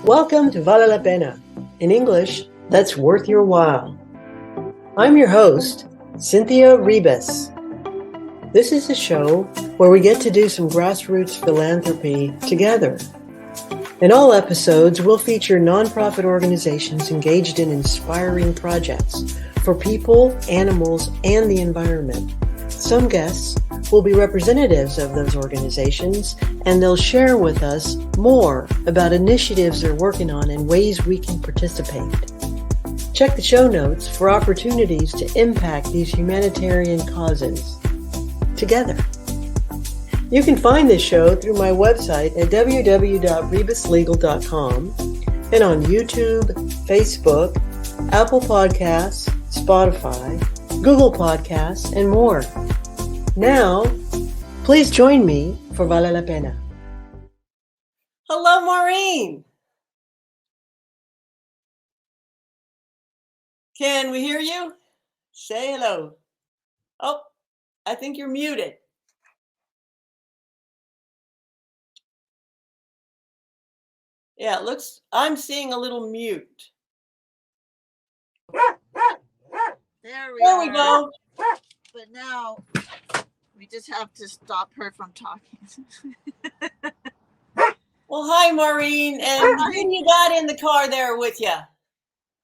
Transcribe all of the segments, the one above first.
Welcome to Vale la Pena. In English, that's worth your while. I'm your host, Cynthia Ribas. This is a show where we get to do some grassroots philanthropy together. In all episodes, we'll feature nonprofit organizations engaged in inspiring projects for people, animals, and the environment. Some guests will be representatives of those organizations, and they'll share with us more about initiatives they're working on and ways we can participate. Check the show notes for opportunities to impact these humanitarian causes together. You can find this show through my website at www.rebuslegal.com and on YouTube, Facebook, Apple Podcasts, Spotify, Google Podcasts, and more. Now, please join me for Vale la Pena. Hello, Maureen. Can we hear you? Say hello. Oh, I think you're muted. Yeah, it looks, I'm seeing a little mute. There we go. But now we just have to stop her from talking. Well, hi, Maureen. And who you got in the car there with you?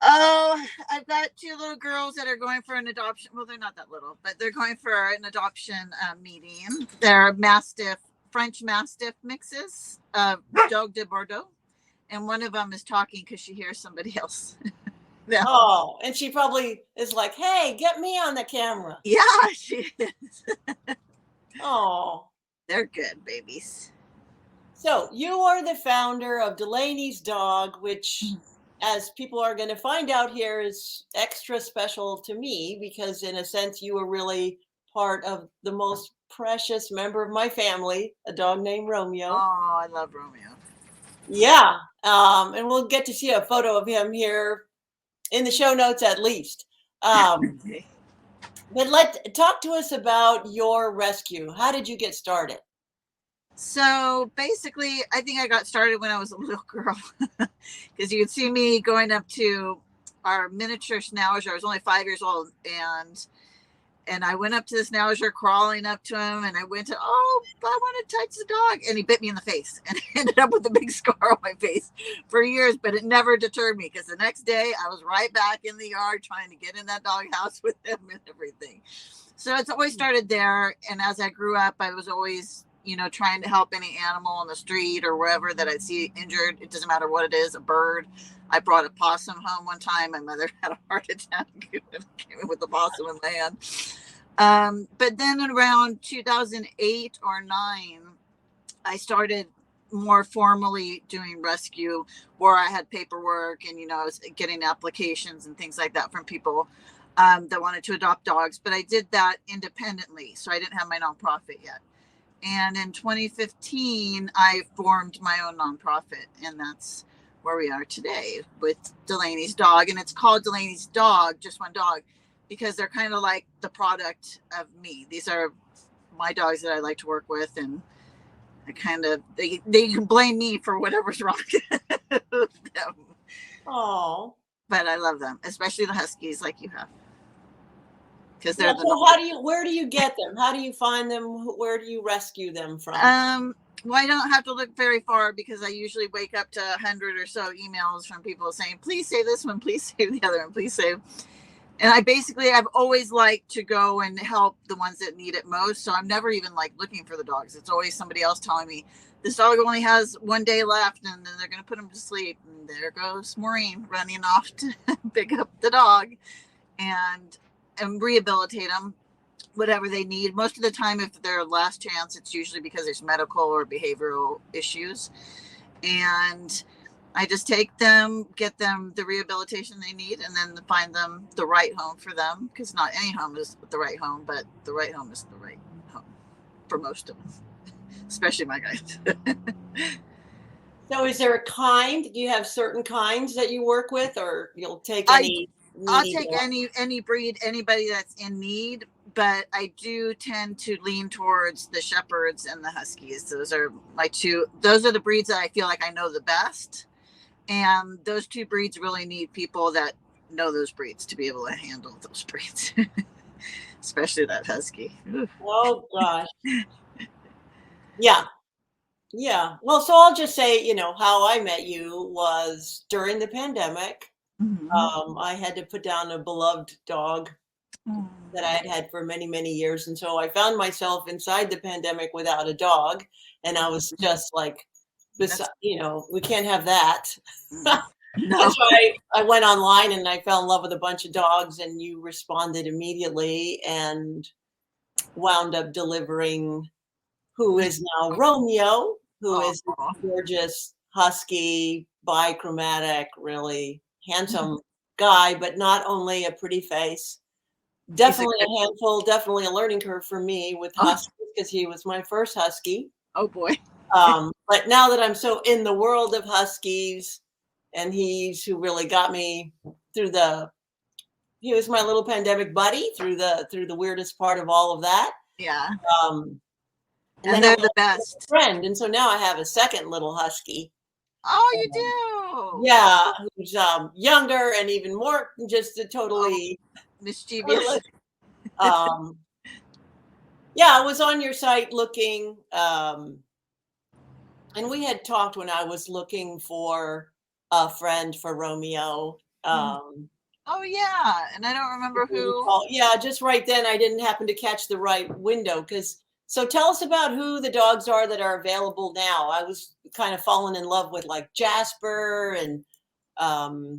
Oh, I've got two little girls that are going for an adoption. Well, they're not that little, but they're going for an adoption meeting. They're Mastiff, French Mastiff mixes, Dog de Bordeaux. And one of them is talking because she hears somebody else. No. Oh, and she probably is like, hey, get me on the camera. Yeah, she is. Oh. They're good babies. So you are the founder of Delaney's Dog, which, as people are going to find out here, is extra special to me because, in a sense, you were really part of the most precious member of my family, a dog named Romeo. Oh, I love Romeo. Yeah. And we'll get to see a photo of him here in the show notes at least. But talk to us about your rescue. How did you get started? So basically, I think I got started when I was a little girl because you could see me going up to our miniature schnauzer. I was only 5 years old, and I went up to this schnauzer, crawling up to him, and I went to, I want to touch the dog, and he bit me in the face, and I ended up with a big scar on my face for years, but it never deterred me because the next day I was right back in the yard trying to get in that dog house with him and everything. So it's always started there, and as I grew up, I was always, trying to help any animal on the street or wherever that I see injured. It doesn't matter what it is, a bird. I brought a possum home one time. My mother had a heart attack and came in with the possum in my hand. But then around 2008 or 9, I started more formally doing rescue where I had paperwork and, I was getting applications and things like that from people that wanted to adopt dogs. But I did that independently. So I didn't have my nonprofit yet. And in 2015, I formed my own nonprofit, and that's where we are today with Delaney's Dog. And it's called Delaney's Dog, just one dog, because they're kind of like the product of me. These are my dogs that I like to work with, and I kind of, they can blame me for whatever's wrong with them. Oh, but I love them, especially the Huskies like you have. Because they're where do you get them? How do you find them? Where do you rescue them from? Well, I don't have to look very far because I usually wake up to 100 or so emails from people saying, please save this one, please save the other one, please save. And I've always liked to go and help the ones that need it most. So I'm never even looking for the dogs. It's always somebody else telling me this dog only has 1 day left and then they're going to put him to sleep. And there goes Maureen running off to pick up the dog and rehabilitate them, whatever they need. Most of the time, if they're last chance, it's usually because there's medical or behavioral issues. And I just take them, get them the rehabilitation they need, and then find them the right home for them. Because not any home is the right home, but the right home is the right home for most of them, especially my guys. So is there a kind? Do you have certain kinds that you work with, or you'll take any? I'll take any breed, anybody that's in need, but I do tend to lean towards the Shepherds and the Huskies. Those are my two. Those are the breeds that I feel like I know the best. And those two breeds really need people that know those breeds to be able to handle those breeds, especially that husky. Ooh. Oh gosh. Yeah. Yeah. Well, so I'll just say, how I met you was during the pandemic. Mhm. I had to put down a beloved dog Oh. that I had had for many, many years. And so I found myself inside the pandemic without a dog. And I was just like, we can't have that. And No. so I went online and I fell in love with a bunch of dogs, and you responded immediately and wound up delivering who is now Romeo, who is a Oh. gorgeous, husky, bichromatic, really handsome guy, but not only a pretty face. Definitely a handful, definitely a learning curve for me with huskies, because he was my first husky. Oh boy. But now that I'm so in the world of huskies, and he's who really got me through he was my little pandemic buddy through the weirdest part of all of that. Yeah. And And then they're I the best. friend, and so now I have a second little husky. Oh, you do? Yeah, who's younger and even more just a totally mischievous. Yeah, I was on your site looking, and we had talked when I was looking for a friend for Romeo. Oh yeah, and I don't remember who. Yeah, just right then I didn't happen to catch the right window. So tell us about who the dogs are that are available now. I was kind of falling in love with like Jasper and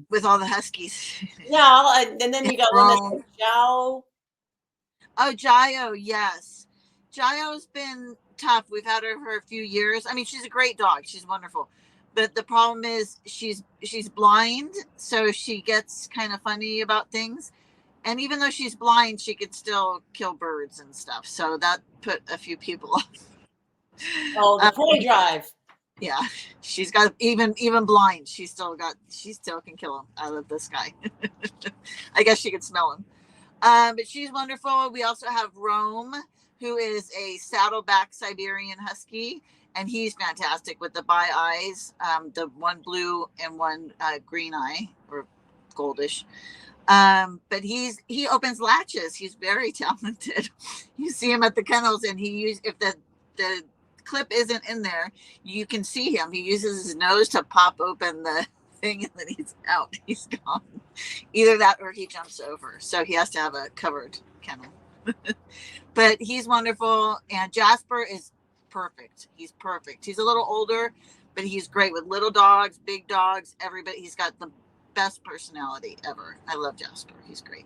with all the huskies. Yeah, and then you got one that's like Jow. Oh, Jayo, yes. Jayo's been tough. We've had her for a few years. I mean, she's a great dog. She's wonderful. But the problem is she's blind, so she gets kind of funny about things. And even though she's blind, she could still kill birds and stuff. So that put a few people off. Oh, the prey drive. Yeah, she's got even blind. She still can kill him. I love this guy. I guess she could smell him. But she's wonderful. We also have Rome, who is a saddleback Siberian Husky, and he's fantastic with the bi eyes, the one blue and one green eye or goldish. But he opens latches. He's very talented. You see him at the kennels, and if the clip isn't in there, you can see him. He uses his nose to pop open the thing, and then he's out. He's gone. Either that or he jumps over. So he has to have a covered kennel. But he's wonderful. And Jasper is perfect. He's perfect. He's a little older, but he's great with little dogs, big dogs, everybody. He's got the best personality ever. I love Jasper. He's great.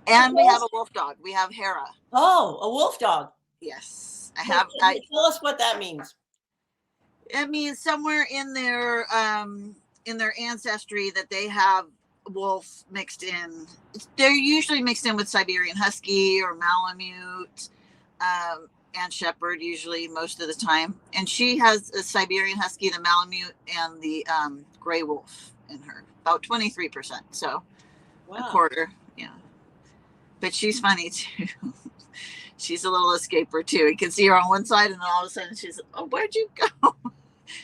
And we have a wolf dog. We have Hera. Oh, a wolf dog. Yes. Tell us what that means. It means somewhere in their ancestry that they have wolf mixed in. They're usually mixed in with Siberian Husky or Malamute, and Shepherd usually most of the time. And she has a Siberian Husky, the Malamute, and the gray wolf in her, about 23%. So a quarter, yeah. But she's funny too. She's a little escaper too. You can see her on one side, and then all of a sudden she's, oh, where'd you go?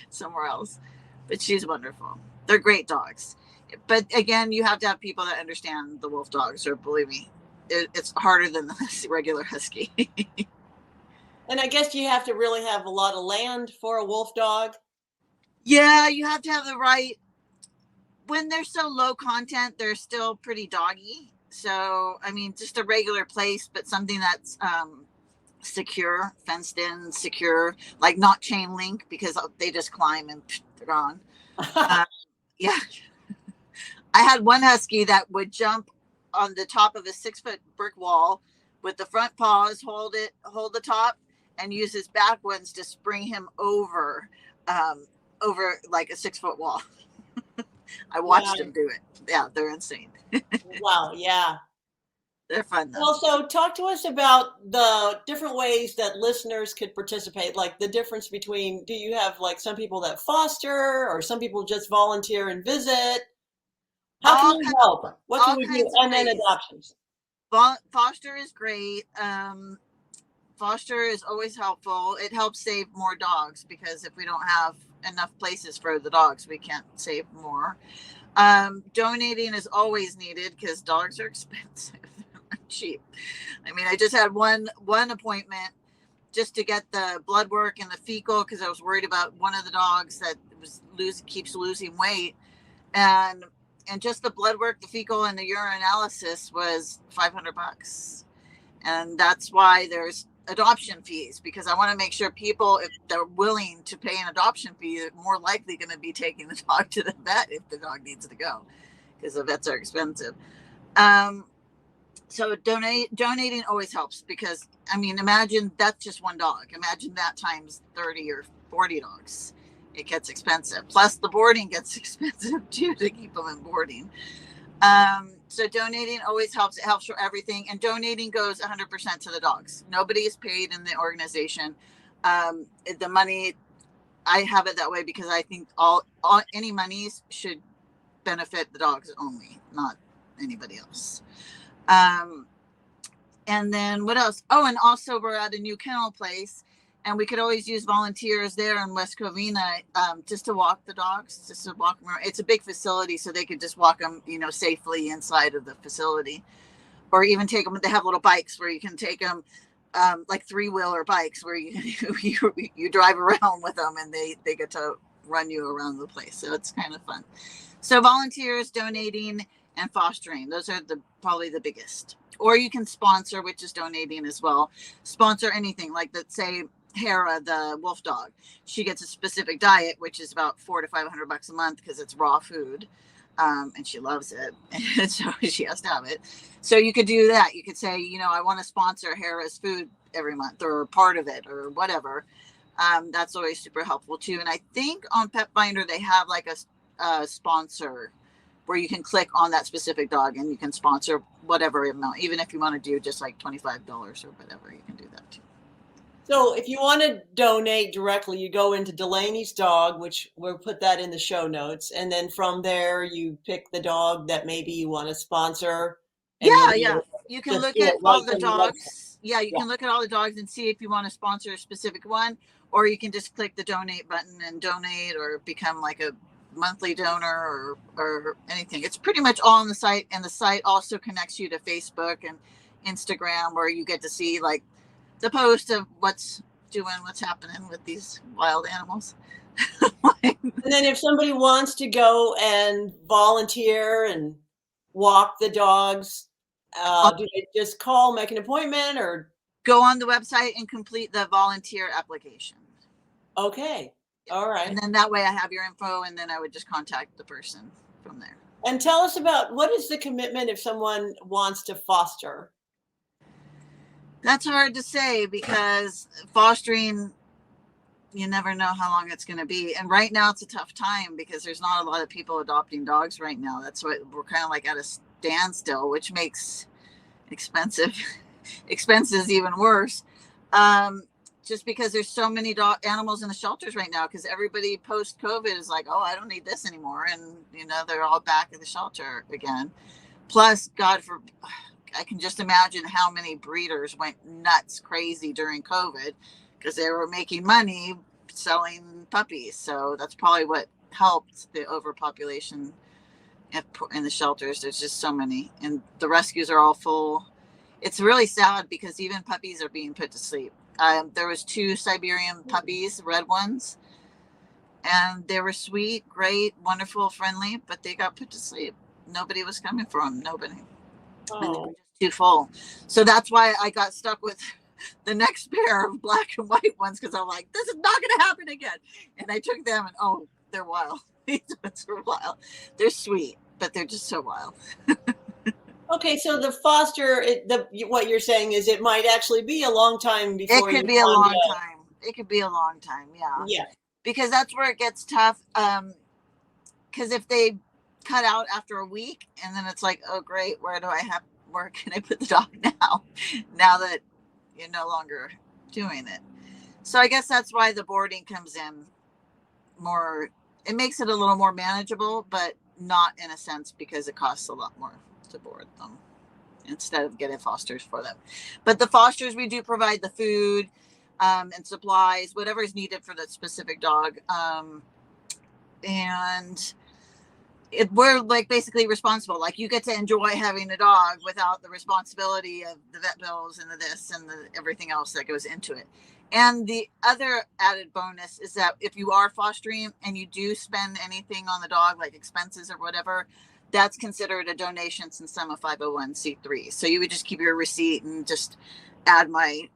Somewhere else. But she's wonderful. They're great dogs. But again, you have to have people that understand the wolf dogs, or believe me, it's harder than the regular husky. And I guess you have to really have a lot of land for a wolf dog. Yeah, you have to have the right. When they're so low content, they're still pretty doggy. So, I mean, just a regular place, but something that's secure, fenced in, secure, like not chain link, because they just climb and they're gone. Yeah. I had one husky that would jump on the top of a 6-foot brick wall with the front paws, hold the top, and use his back ones to spring him over like a 6-foot wall. I watched him do it. Yeah, they're insane. Wow, yeah. They're fun though. Also, talk to us about the different ways that listeners could participate, like the difference between, do you have like some people that foster, or some people just volunteer and visit? How can you help? What can we do? And then adoptions. Foster is great. Foster is always helpful. It helps save more dogs, because if we don't have enough places for the dogs. We can't save more. Donating is always needed because dogs are expensive. They're not cheap. I mean, I just had one appointment just to get the blood work and the fecal because I was worried about one of the dogs that keeps losing weight, and just the blood work, the fecal, and the urine analysis was $500. And that's why there's adoption fees, because I want to make sure people, if they're willing to pay an adoption fee, are more likely going to be taking the dog to the vet if the dog needs to go, because the vets are expensive. So donating always helps, because I mean, imagine that's just one dog. Imagine that times 30 or 40 dogs. It gets expensive. Plus the boarding gets expensive too, to keep them in boarding. So donating always helps. It helps for everything. And donating goes 100% to the dogs. Nobody is paid in the organization. The money, I have it that way because I think any monies should benefit the dogs only, not anybody else. And then what else? Oh, and also we're at a new kennel place, and we could always use volunteers there in West Covina, just to walk the dogs, just to walk them around. It's a big facility, so they could just walk them, safely inside of the facility, or even take them. They have little bikes where you can take them, like 3-wheeler bikes where you drive around with them, and they get to run you around the place. So it's kind of fun. So volunteers, donating, and fostering. Those are probably the biggest. Or you can sponsor, which is donating as well. Sponsor anything, like let's say Hera, the wolf dog. She gets a specific diet, which is about $400 to $500 a month because it's raw food, and she loves it, and so she has to have it. So you could do that. You could say, I want to sponsor Hera's food every month, or part of it, or whatever. That's always super helpful too. And I think on Pet Finder they have like a sponsor where you can click on that specific dog and you can sponsor whatever amount, even if you want to do just like $25 or whatever, you can do that too. So if you want to donate directly, you go into Delaney's dog, which we'll put that in the show notes. And then from there, you pick the dog that maybe you want to sponsor. Yeah. You can look at all the dogs. Yeah, you can look at all the dogs and see if you want to sponsor a specific one, or you can just click the donate button and donate, or become like a monthly donor, or anything. It's pretty much all on the site, and the site also connects you to Facebook and Instagram, where you get to see like the post of what's happening with these wild animals. And then if somebody wants to go and volunteer and walk the dogs, do they just call, make an appointment, or go on the website and complete the volunteer application? Okay. All right. And then that way I have your info, and then I would just contact the person from there. And tell us about, what is the commitment if someone wants to foster? That's hard to say, because fostering, you never know how long it's going to be. And right now it's a tough time because there's not a lot of people adopting dogs right now. That's why we're kind of like at a standstill, which makes expenses even worse. Just because there's so many animals in the shelters right now, because everybody post-COVID is like, oh, I don't need this anymore. And, they're all back at the shelter again. Plus, I can just imagine how many breeders went nuts crazy during COVID because they were making money selling puppies. So that's probably what helped the overpopulation in the shelters. There's just so many, and the rescues are all full. It's really sad because even puppies are being put to sleep. There was 2 Siberian puppies, red ones, and they were sweet, great, wonderful, friendly, but they got put to sleep. Nobody was coming for them. Nobody. Oh. And they were just too full. So that's why I got stuck with the next pair of black and white ones, because I'm like, this is not going to happen again. And I took them, and they're wild. These ones are wild. They're sweet, but they're just so wild. Okay, so the foster, what you're saying is it might actually be a long time before it could be a long time. It could be a long time, yeah. Yeah. Because that's where it gets tough. Because if they cut out after a week, and then it's like, oh great, where can I put the dog now? Now that you're no longer doing it. So I guess that's why the boarding comes in more. It makes it a little more manageable, but not in a sense, because it costs a lot more to board them instead of getting fosters for them. But the fosters, we do provide the food and supplies, whatever is needed for that specific dog. and we're like basically responsible. Like you get to enjoy having a dog without the responsibility of the vet bills and the this and the everything else that goes into it. And the other added bonus is that if you are fostering and you do spend anything on the dog, like expenses or whatever, that's considered a donation since I'm a 501c3. So you would just keep your receipt and just add my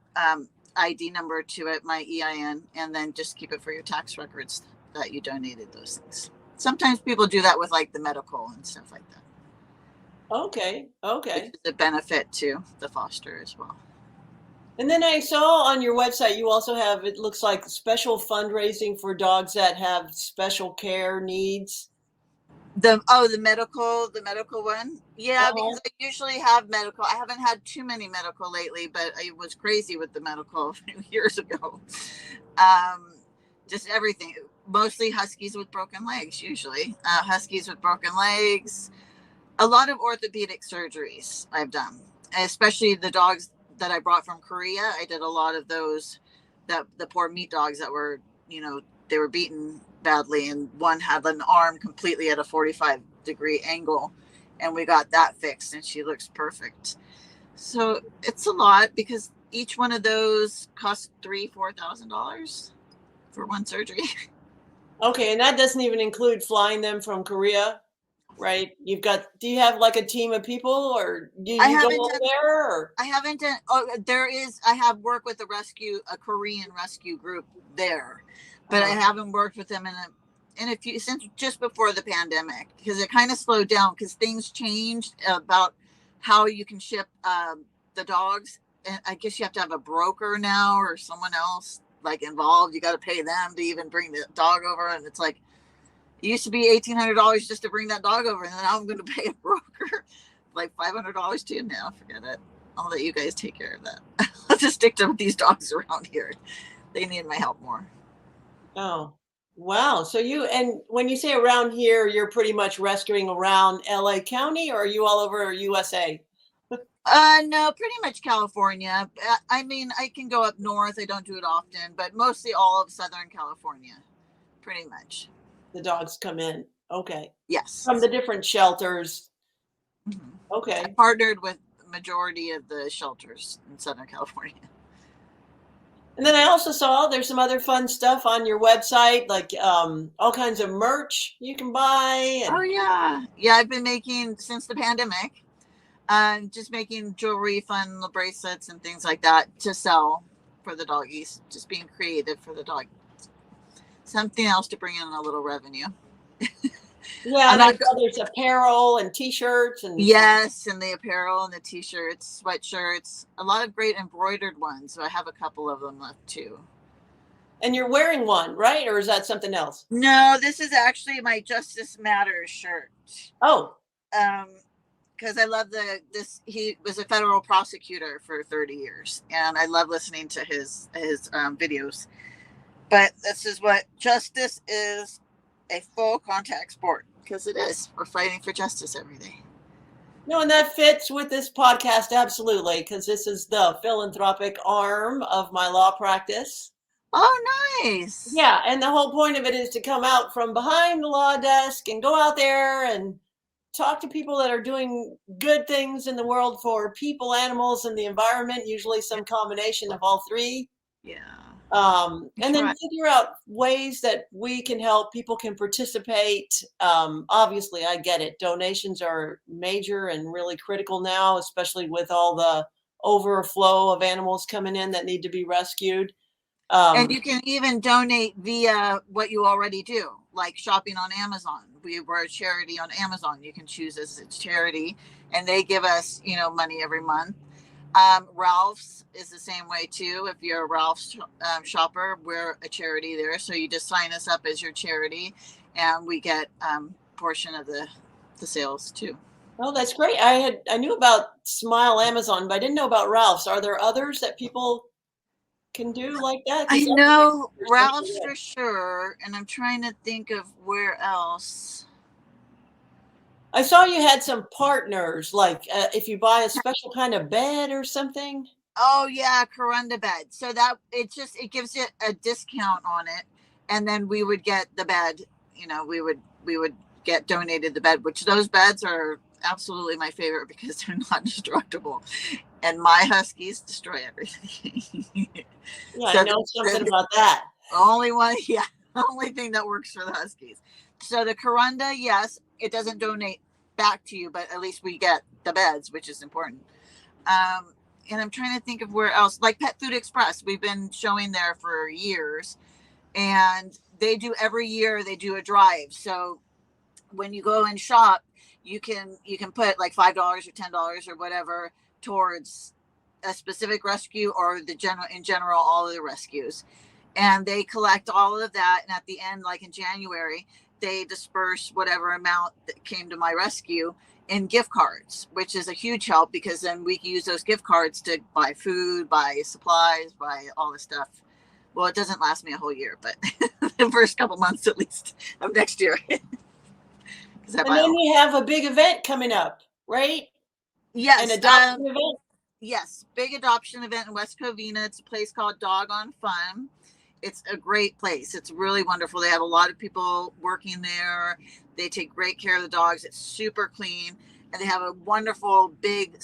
ID number to it, my EIN, and then just keep it for your tax records that you donated those things. Sometimes people do that with like the medical and stuff like that. Okay. Which is a benefit to the foster as well. And then I saw on your website, you also have, it looks like special fundraising for dogs that have special care needs. The medical one. Yeah, because I usually have medical. I haven't had too many medical lately, but I was crazy with the medical a few years ago. Just everything, mostly huskies with broken legs, usually. Huskies with broken legs, a lot of orthopedic surgeries I've done, especially the dogs that I brought from Korea. I did a lot of those, that the poor meat dogs that were, they were beaten badly, and one had an arm completely at a 45-degree angle, and we got that fixed, and she looks perfect. So it's a lot because each one of those costs $4,000 for one surgery. Okay, and that doesn't even include flying them from Korea, right? Do you have like a team of people, or do you go over there? Or? I haven't done. Oh, I have worked with a Korean rescue group there, but I haven't worked with them in a few since just before the pandemic, because it kind of slowed down because things changed about how you can ship the dogs. And I guess you have to have a broker now or someone else like involved. You got to pay them to even bring the dog over, and it's like it used to be $1,800 just to bring that dog over, and now I'm going to pay a broker like $500 too now. Forget it. I'll let you guys take care of that. I'll just stick to these dogs around here. They need my help more. Oh, wow. So and when you say around here, you're pretty much rescuing around LA County, or are you all over USA? No, pretty much California. I mean, I can go up north. I don't do it often, but mostly all of Southern California, pretty much. The dogs come in. Okay. Yes. From the different shelters. Mm-hmm. Okay. I partnered with the majority of the shelters in Southern California. And then I also saw there's some other fun stuff on your website, like all kinds of merch you can buy. Oh, yeah. Yeah, I've been making since the pandemic. Just making jewelry, fun bracelets and things like that to sell for the doggies. Just being creative for the dog. Something else to bring in a little revenue. Yeah, and there's apparel and t-shirts and yes, and the apparel and the t-shirts, sweatshirts, a lot of great embroidered ones. So I have a couple of them left too. And you're wearing one, right? Or is that something else? No, this is actually my Justice Matters shirt. Oh. Because I love he was a federal prosecutor for 30 years, and I love listening to his videos. But this is what justice is, a full contact sport, because it is. We're fighting for justice every day. No, and that fits with this podcast absolutely, because this is the philanthropic arm of my law practice. Oh, nice. Yeah, and the whole point of it is to come out from behind the law desk and go out there and talk to people that are doing good things in the world for people, animals, and the environment, usually some combination of all three. Yeah. And then figure out ways that we can help, people can participate. Obviously, I get it. Donations are major and really critical now, especially with all the overflow of animals coming in that need to be rescued. And you can even donate via what you already do, like shopping on Amazon. We're a charity on Amazon. You can choose as a charity, and they give us, money every month. Ralph's is the same way too. If you're a Ralph's shopper, we're a charity there. So you just sign us up as your charity, and we get portion of the sales too. Oh, that's great. I knew about Smile Amazon, but I didn't know about Ralph's. Are there others that people can do like that? I know Ralph's for sure, and I'm trying to think of where else. I saw you had some partners, like if you buy a special kind of bed or something. Oh yeah, Corunda bed. So that it gives you a discount on it, and then we would get the bed, we would get donated the bed, which those beds are absolutely my favorite because they're not destructible. And my huskies destroy everything. Yeah, I know something about that. Only one, yeah, only thing that works for the huskies. So the Corunda, yes, it doesn't donate back to you, but at least we get the beds, which is important. And I'm trying to think of where else, like Pet Food Express. We've been showing there for years, and they do every year. They do a drive. So when you go and shop, you can put like $5 or $10 or whatever towards a specific rescue or the general all of the rescues, and they collect all of that. And at the end, like in January, they disperse whatever amount that came to my rescue in gift cards, which is a huge help because then we can use those gift cards to buy food, buy supplies, buy all the stuff. Well, it doesn't last me a whole year, but the first couple months at least of next year. And then you have a big event coming up, right? Yes. An adoption event? Yes. Big adoption event in West Covina. It's a place called Dog on Fun. It's a great place. It's really wonderful. They have a lot of people working there. They take great care of the dogs. It's super clean. And they have a wonderful big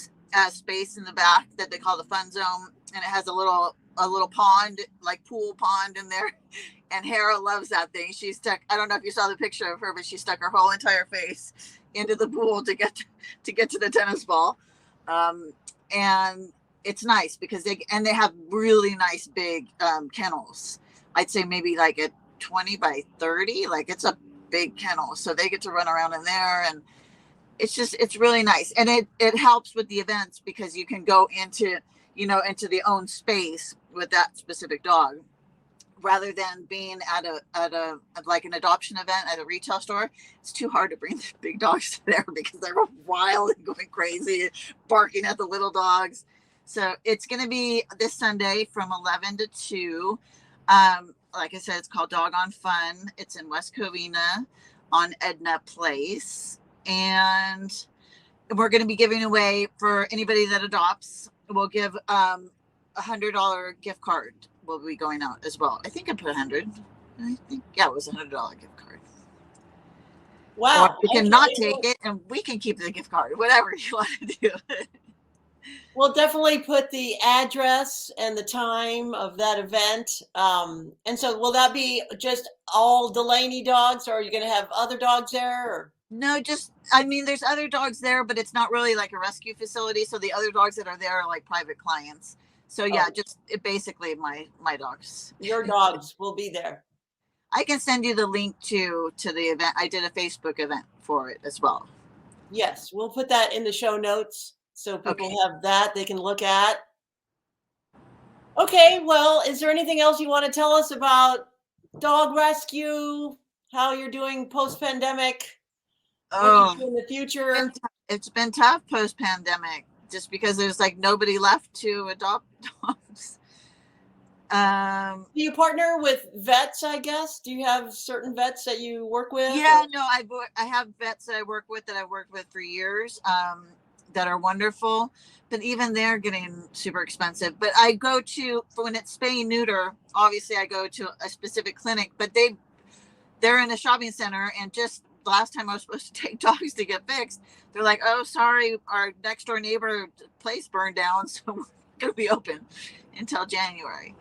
space in the back that they call the fun zone. And it has a little pond, like pool pond in there. And Hera loves that thing. She stuck, I don't know if you saw the picture of her, but she stuck her whole entire face into the pool to get to the tennis ball. And it's nice because they have really nice big kennels. I'd say maybe like a 20 by 30, like it's a big kennel. So they get to run around in there, and it's really nice. And it helps with the events because you can go into the own space with that specific dog rather than being at a like an adoption event at a retail store. It's too hard to bring the big dogs there because they're wild and going crazy, barking at the little dogs. So it's going to be this Sunday from 11 to 2. Like I said, it's called Dog on Fun. It's in West Covina on Edna Place. And we're going to be giving away, for anybody that adopts, we'll give $100 gift card will be going out as well. I think I put 100. I think, yeah, it was $100 gift card. Wow. Or you can not take it and we can keep the gift card, whatever you want to do. We'll definitely put the address and the time of that event. And so will that be just all Delaney dogs, or are you going to have other dogs there? Or? No, there's other dogs there, but it's not really like a rescue facility. So the other dogs that are there are like private clients. So yeah, basically my dogs. Your dogs will be there. I can send you the link to the event. I did a Facebook event for it as well. Yes, we'll put that in the show notes so people have that they can look at. Okay, well, is there anything else you want to tell us about dog rescue, how you're doing post-pandemic? What in the future? It's been tough post-pandemic just because there's like nobody left to adopt dogs. Do you partner with vets, I guess? Do you have certain vets that you work with? Yeah, no, I have vets that I work with that I've worked with for years that are wonderful, but even they're getting super expensive. But I go to, for when it's spay and neuter, obviously I go to a specific clinic, but they're in a shopping center, and just last time I was supposed to take dogs to get fixed, they're like, oh, sorry, our next door neighbor place burned down, so we're not going to be open until January.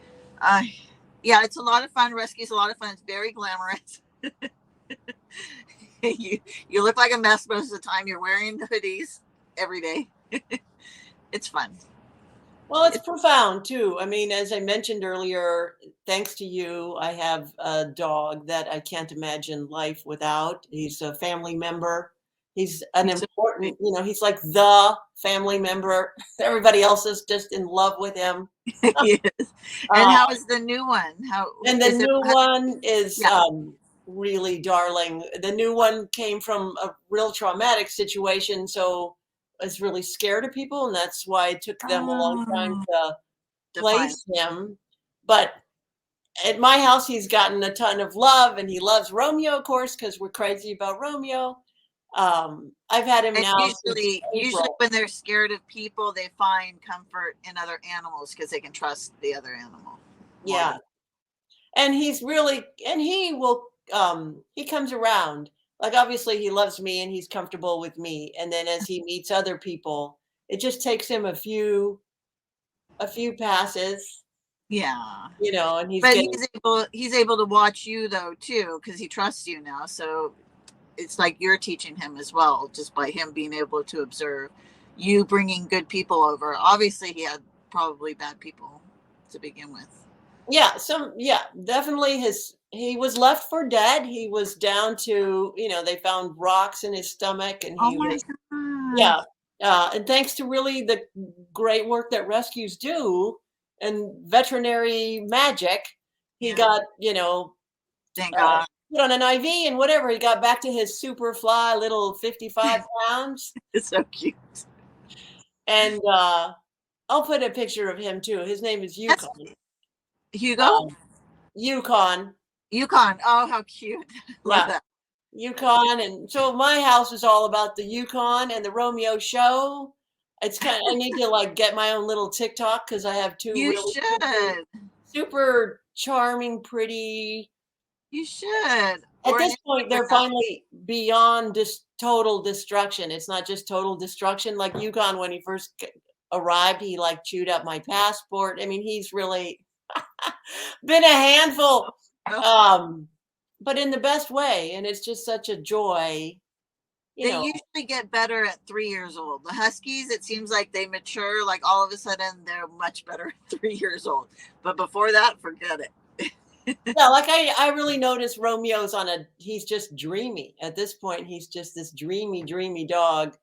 Yeah, it's a lot of fun. Rescue's a lot of fun. It's very glamorous. You look like a mess most of the time. You're wearing hoodies every day. It's fun. Well, it's profound too. I mean, as I mentioned earlier, thanks to you, I have a dog that I can't imagine life without. He's a family member. He's an important, he's like the family member. Everybody else is just in love with him. Yes. And how is the new one? The new one is really darling. The new one came from a real traumatic situation, so is really scared of people, and that's why it took them a long time to place him. But at my house, he's gotten a ton of love, and he loves Romeo, of course, because we're crazy about Romeo. I've had him now. Usually when they're scared of people, they find comfort in other animals because they can trust the other animal. Yeah. And he will comes around. Like, obviously he loves me and he's comfortable with me. And then as he meets other people, it just takes him a few passes, Yeah. and he's But getting, he's able to watch you though too, because he trusts you now. So it's like you're teaching him as well, just by him being able to observe you bringing good people over. Obviously he had probably bad people to begin with. definitely he was left for dead. He was down to, they found rocks in his stomach, and Oh he my was, God. and thanks to really the great work that rescues do and veterinary magic, he got, Thank God. put on an IV and whatever. He got back to his super fly little 55 pounds. It's so cute. And I'll put a picture of him too. His name is Yukon. Hugo? Yukon. Yukon. Oh, how cute. Love that. Yukon. And so my house is all about the Yukon and the Romeo show. It's kind of, I need to like get my own little TikTok, because I have two You really should. super charming, pretty. You should. At this point, they're finally beyond total destruction. It's not just total destruction. Like Yukon, when he first arrived, he like chewed up my passport. I mean, he's really been a handful, but in the best way. And it's just such a joy. They usually get better at 3 years old. The Huskies, it seems like they mature, like all of a sudden they're much better at 3 years old. But before that, forget it. Yeah, like I really noticed Romeo's he's just dreamy. At this point, he's just this dreamy dog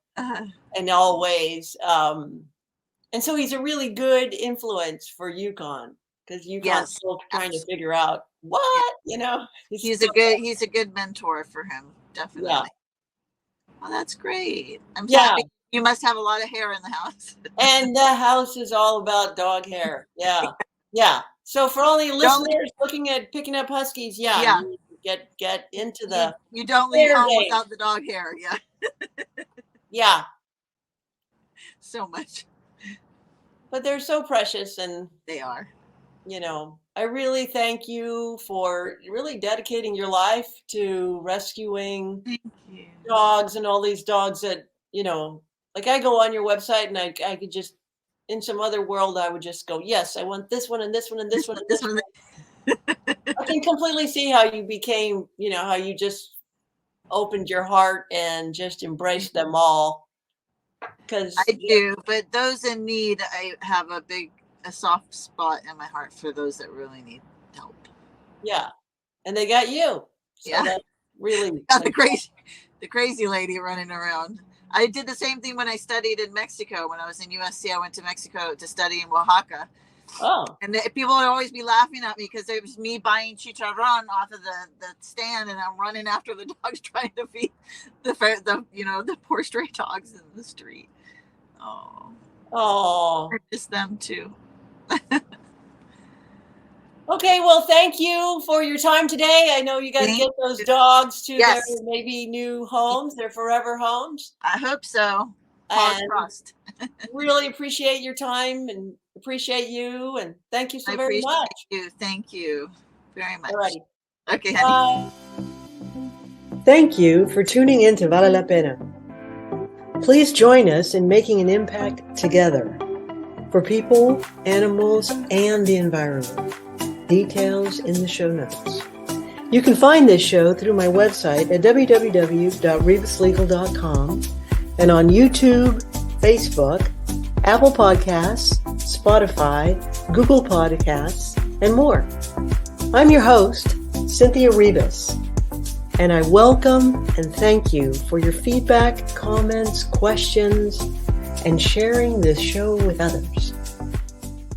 in all ways. And so he's a really good influence for Yukon, because Yukon's still trying to figure out what, He's a good mentor for him, definitely. Yeah. Oh, that's great. I'm happy. You must have a lot of hair in the house. And the house is all about dog hair. Yeah. Yeah. So for all the listeners looking at picking up Huskies, get into the. You don't leave home without the dog hair. Yeah. Yeah. So much. But they're so precious, and they are. I really thank you for really dedicating your life to rescuing dogs, and all these dogs that, like I go on your website and I could just, in some other world, I would just go, yes, I want this one and this one and this one and this one. I can completely see how you became, how you just opened your heart and just embraced them all. Because I do, but those in need, I have a soft spot in my heart for those that really need help. Yeah, and they got you. So that's really got the crazy lady running around. I did the same thing when I studied in Mexico. When I was in USC, I went to Mexico to study in Oaxaca. Oh. And people would always be laughing at me because it was me buying chicharron off of the stand, and I'm running after the dogs trying to feed the poor stray dogs in the street. Oh, I miss them too. Okay, well, thank you for your time today. I know you got to get those dogs to their maybe new homes, their forever homes. I hope so. Crossed. Really appreciate your time and appreciate you, and thank you so very much. Thank you very much. Alrighty. Okay, honey. Thank you for tuning in to Vale la Pena. Please join us in making an impact together for people, animals, and the environment. Details in the show notes. You can find this show through my website at www.ribaslegal.com and on YouTube, Facebook, Apple Podcasts, Spotify, Google Podcasts, and more. I'm your host, Cynthia Ribas, and I welcome and thank you for your feedback, comments, questions, and sharing this show with others.